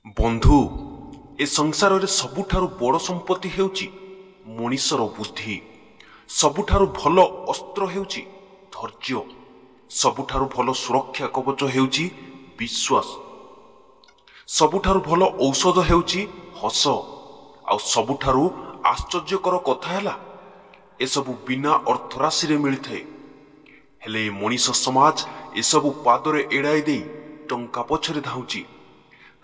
बंधु ए संसार रे सबुठारु बड़ संपत्ति हेउची मनीषर बुद्धि। सबुठारु भल अस्त्र हेउची धैर्य। सबुठारु भल सुरक्षा कवच हेउची विश्वास। सबुठारु भल औषध हेउची हस। आ सबुठारु आश्चर्यकर कथा हैला ए सबु बिना अर्थराशि रे मिलिथे। हेले मनीष समाज ए सबु पादरे एड़ाई दे टंका पछरे धाउची।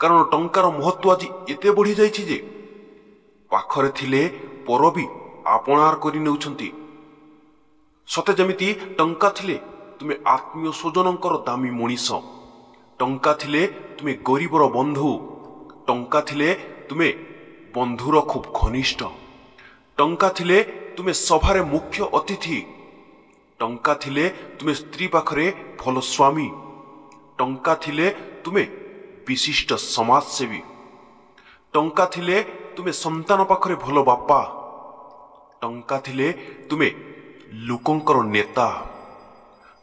कारण टंकार महत्व आज एते बढ़ी जाइछि जे पाखरे थिले पर भी आपणार करि नेउछंती। सते जमिति टंका थिले तुमे आत्मीय स्वजनंकर दामी मनीष। टंका थिले तुमे गरीबर बंधु। टंका थिले तुमे बंधुर खूब घनिष्ठ। टंका थिले तुमे सभारे मुख्य अतिथि। टंका थिले तुमे स्त्री पाखरे भल स्वामी। टंका थिले तुमे विशिष्ट समाजसेवी। टंका थिले तुमे संतान पाखरे भल बापा। टंका थिले तुमे लोकंकर नेता।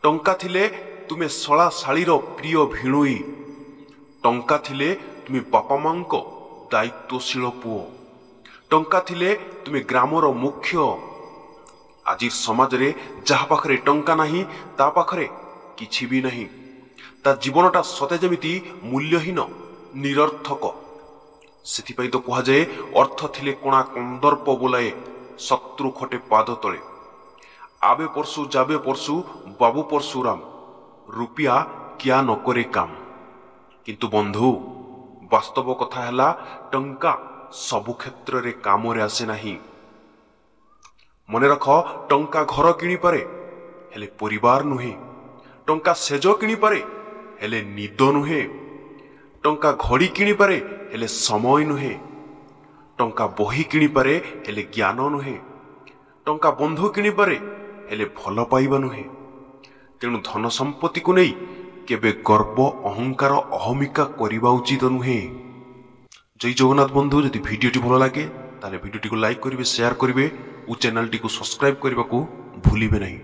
टंका थिले तुमे शला शाळीर प्रिय भिणुई। टंका थिले तुमे बापा मांको दायित्वशील पुओ। टंका थिले तुमे ग्रामर मुख्य। आज समाज रे जहा पाखरे टंका नाही ता पाखरे किछि भी नहीं। ता जीवनटा सते जमिति मूल्यहीन निरर्थक। सेथिपाई तो कहा जाए अर्थ थिले कोणा कंदर्प बोलाए शत्रु खटे पाद तले। आबे परसु जाबे परसु बाबू परशुराम। रुपिया किया न करे काम। किंतु बंधु वास्तव कथा हैला टंका सबु क्षेत्र रे काम रे आसे नाही। मने रख टंका घर किणी पारे हेले परिवार नुहे। टंका सेज किणी पारे हेले निद नुहे। टंका घड़ी किणी पारे हेले समय नुहे। टंका बही किणी पारे हेले ज्ञान नुहे। टंका बंधु किणी पारे हेले भल पाइबा नुहे। तेणु धन संपत्ति को नहीं केबे गर्व अहंकार अहमिका करिबा उचित नुहे। जय जगन्नाथ बंधु। यदि भिडियोटी भल लागे ताले भिडियोटी को लाइक करिवे, शेयर करिवे और चैनल टी को सब्सक्राइब करने को भूलिबे नहीं।